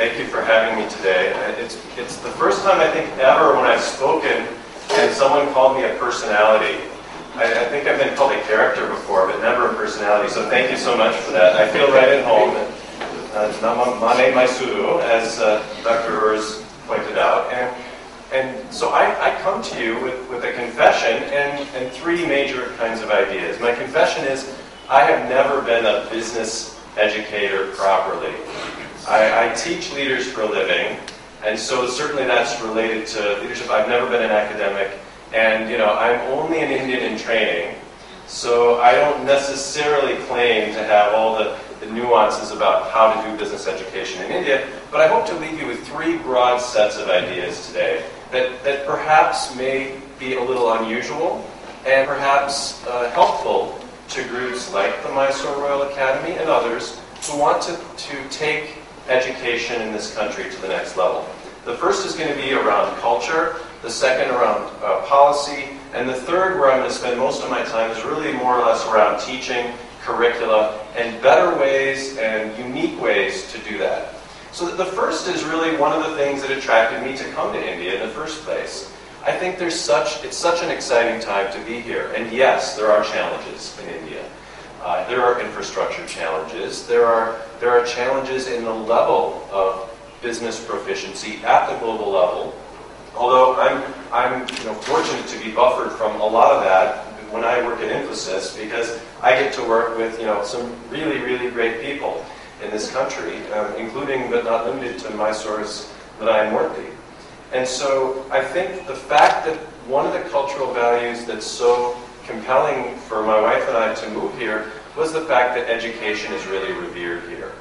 Thank you for having me today. It's the first time I think ever when I've spoken and someone called me a personality. I think I've been called a character before, but never a personality, so thank you so much for that. I feel right at home. Mane Maisuru, as Dr. Urs pointed out. And so I come to you with a confession and three major kinds of ideas. My confession is I have never been a business educator properly. I teach leaders for a living, and so certainly that's related to leadership. I've never been an academic, and I'm only an Indian in training, so I don't necessarily claim to have all the nuances about how to do business education in India, but I hope to leave you with three broad sets of ideas today that perhaps may be a little unusual and perhaps helpful to groups like the Mysore Royal Academy and others who want to take education in this country to the next level. The first is going to be around culture, the second around policy, and the third, where I'm going to spend most of my time, is really more or less around teaching, curricula, and better ways and unique ways to do that. So the first is really one of the things that attracted me to come to India in the first place. I think it's such an exciting time to be here. And yes, there are challenges in India. There are infrastructure challenges. There are challenges in the level of business proficiency at the global level. Although I'm fortunate to be buffered from a lot of that when I work at Infosys, because I get to work with some really, really great people in this country, including but not limited to Mysore's Murthy. And so I think the fact that one of the cultural values that's so compelling for my wife and I to move here was the fact that education is really revered here.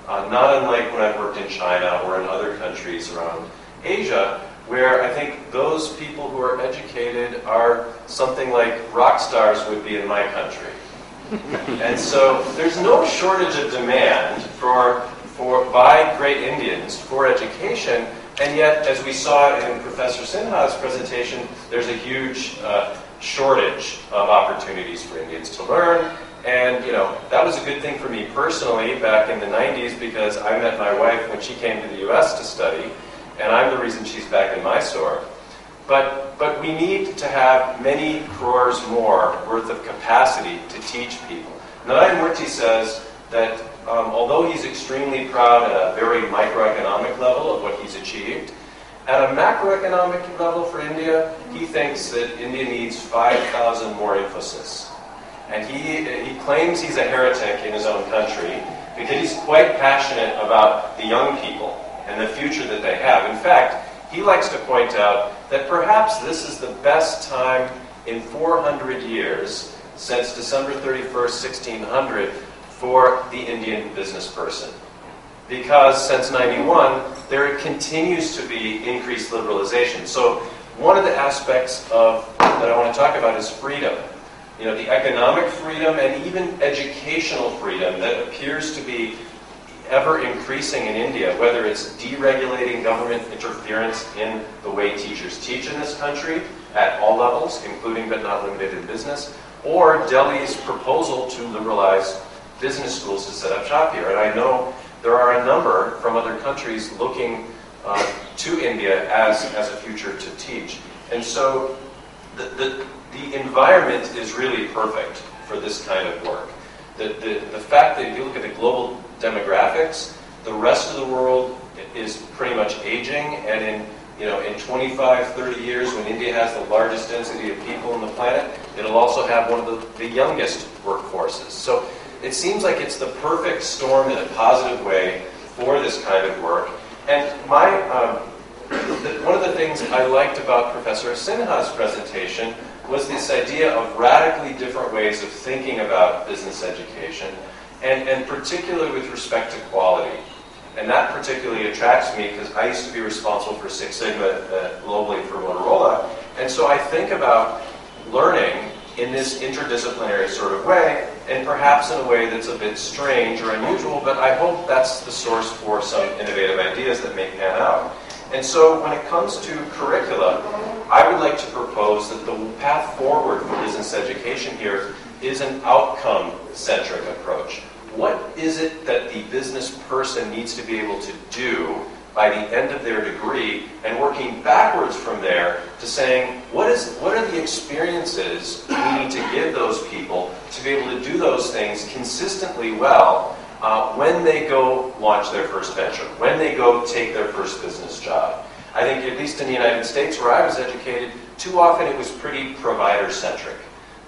Not unlike when I've worked in China or in other countries around Asia, where I think those people who are educated are something like rock stars would be in my country. And so there's no shortage of demand by great Indians for education, and yet, as we saw in Professor Sinha's presentation, there's a huge shortage of opportunities for Indians to learn. And that was a good thing for me personally back in the 90s, because I met my wife when she came to the US to study, and I'm the reason she's back in Mysore. But we need to have many crores more worth of capacity to teach people. Murthy says that although he's extremely proud at a very microeconomic level of what he's achieved, at a macroeconomic level for India, he thinks that India needs 5,000 more Infosys. And he claims he's a heretic in his own country because he's quite passionate about the young people and the future that they have. In fact, he likes to point out that perhaps this is the best time in 400 years, since December 31st, 1600, for the Indian business person. Because since 91, there continues to be increased liberalization. So one of the aspects that I want to talk about is freedom. The economic freedom and even educational freedom that appears to be ever increasing in India, whether it's deregulating government interference in the way teachers teach in this country at all levels, including but not limited in business, or Delhi's proposal to liberalize business schools to set up shop here. And I know there are a number from other countries looking to India as a future to teach. And so the environment is really perfect for this kind of work. The fact that if you look at the global demographics, the rest of the world is pretty much aging, and in 25, 30 years, when India has the largest density of people on the planet, it'll also have one of the youngest workforces. So it seems like it's the perfect storm in a positive way for this kind of work. And one of the things I liked about Professor Sinha's presentation was this idea of radically different ways of thinking about business education, and particularly with respect to quality. And that particularly attracts me because I used to be responsible for Six Sigma globally for Motorola. And so I think about learning in this interdisciplinary sort of way, and perhaps in a way that's a bit strange or unusual, but I hope that's the source for some innovative ideas that may pan out. And so when it comes to curricula, I would like to propose that the path forward for business education here is an outcome-centric approach. What is it that the business person needs to be able to do by the end of their degree, and working backwards from there to saying, what are the experiences we need to give those people to be able to do those things consistently well when they go launch their first venture, when they go take their first business job. I think, at least in the United States where I was educated, too often it was pretty provider-centric.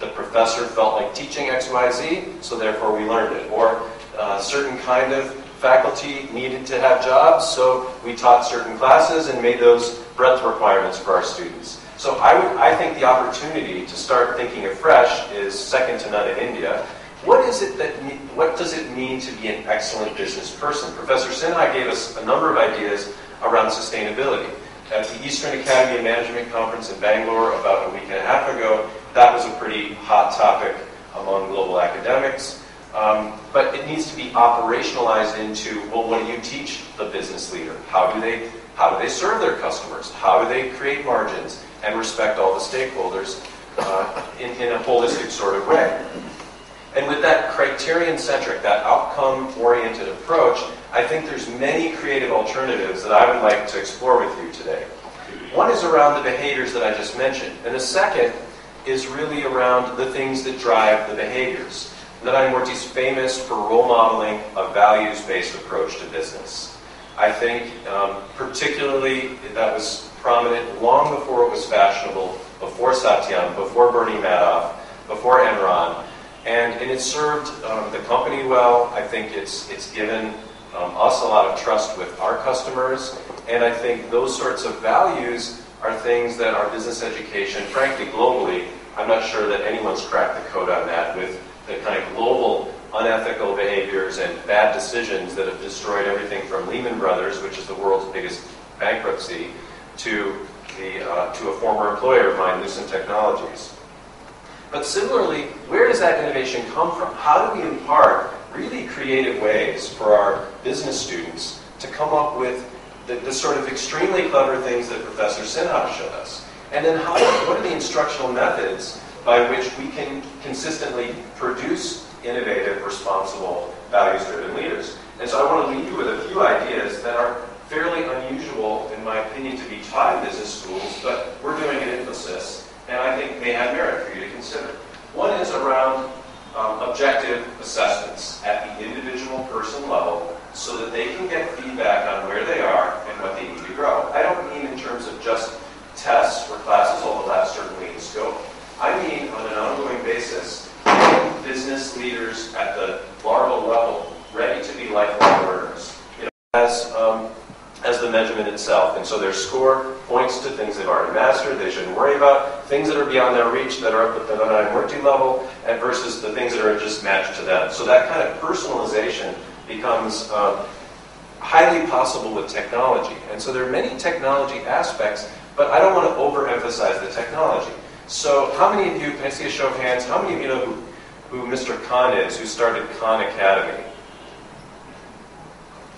The professor felt like teaching X, Y, Z, so therefore we learned it. Or a certain kind of faculty needed to have jobs, so we taught certain classes and made those breadth requirements for our students. So I think the opportunity to start thinking afresh is second to none in India. What does it mean to be an excellent business person? Professor Sinha gave us a number of ideas around sustainability. At the Eastern Academy of Management Conference in Bangalore about a week and a half ago, that was a pretty hot topic among global academics. But it needs to be operationalized into, well, what do you teach the business leader? How do they serve their customers? How do they create margins and respect all the stakeholders in a holistic sort of way? And with that criterion-centric, that outcome-oriented approach, I think there's many creative alternatives that I would like to explore with you today. One is around the behaviors that I just mentioned, and the second is really around the things that drive the behaviors. Narayana is famous for role modeling a values-based approach to business. I think particularly that was prominent long before it was fashionable, before Satyam, before Bernie Madoff, before Enron. And it served the company well. I think it's given us a lot of trust with our customers. And I think those sorts of values are things that our business education, frankly, globally, I'm not sure that anyone's cracked the code on that with the kind of global unethical behaviors and bad decisions that have destroyed everything from Lehman Brothers, which is the world's biggest bankruptcy, to a former employer of mine, Lucent Technologies. But similarly, where does that innovation come from? How do we impart really creative ways for our business students to come up with the sort of extremely clever things that Professor Sinha showed us? And then what are the instructional methods by which we can consistently produce innovative, responsible, values-driven leaders? And so I want to leave you with a few ideas that are fairly unusual, in my opinion, to be taught in business schools, but we're doing at Infosys, and I think may have merit for you to consider. One is around objective assessments at the individual person level so that they can get feedback on where they are and what they need to grow. I don't mean in terms of just tests or classes, although that's certainly in scope. I mean on an ongoing basis, getting business leaders at the larval level ready to be lifelong learners, as the measurement itself. And so their score points to things they've already mastered, they shouldn't worry about, things that are beyond their reach, that are up at the Narayana level, and versus the things that are just matched to them. So that kind of personalization becomes highly possible with technology. And so there are many technology aspects, but I don't want to overemphasize the technology. So how many of you, can I see a show of hands, how many of you know who Mr. Khan is, who started Khan Academy?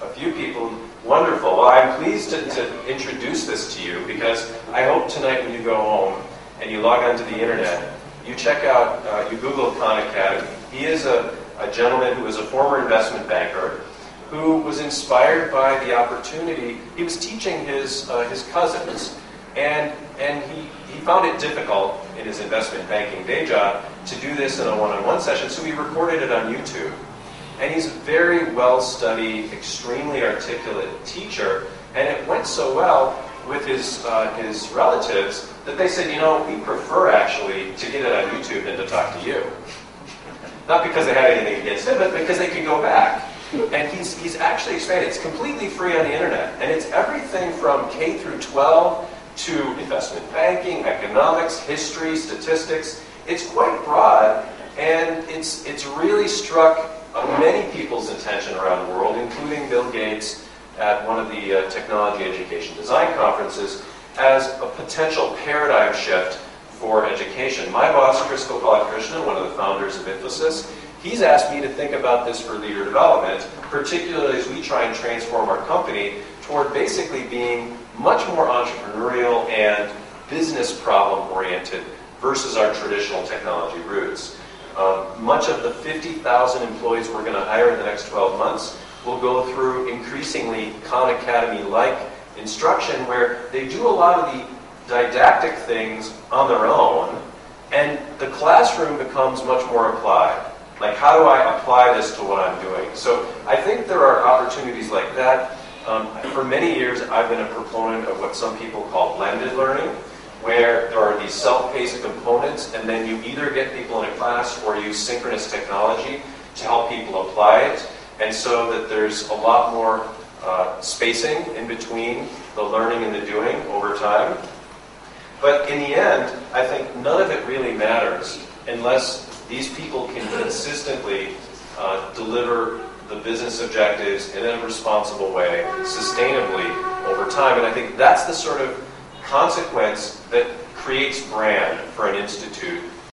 A few people. Wonderful. Well, I'm pleased to introduce this to you because I hope tonight when you go home and you log onto the internet, you check out, you Google Khan Academy. He is a gentleman who is a former investment banker who was inspired by the opportunity. He was teaching his cousins, and he found it difficult in his investment banking day job to do this in a one-on-one session, so he recorded it on YouTube. And he's a very well-studied, extremely articulate teacher, and it went so well with his relatives that they said, you know, we prefer actually to get it on YouTube than to talk to you. Not because they had anything against him, but because they could go back. And he's actually expanded. It's completely free on the internet, and it's everything from K through 12 to investment banking, economics, history, statistics. It's quite broad, and it's really struck many people's attention around the world, including Bill Gates at one of the technology education design conferences, as a potential paradigm shift for education. My boss, Chris Gopalakrishnan, one of the founders of Infosys, he's asked me to think about this for leader development, particularly as we try and transform our company toward basically being much more entrepreneurial and business problem-oriented versus our traditional technology roots. Much of the 50,000 employees we're going to hire in the next 12 months will go through increasingly Khan Academy-like instruction where they do a lot of the didactic things on their own, and the classroom becomes much more applied. Like, how do I apply this to what I'm doing? So I think there are opportunities like that. For many years, I've been a proponent of what some people call blended learning, where there are these self-paced components, and then you either get people in a class or use synchronous technology to help people apply it, and so that there's a lot more spacing in between the learning and the doing over time. But in the end, I think none of it really matters unless these people can consistently deliver the business objectives in a responsible way, sustainably over time. And I think that's the sort of consequence that creates brand for an institute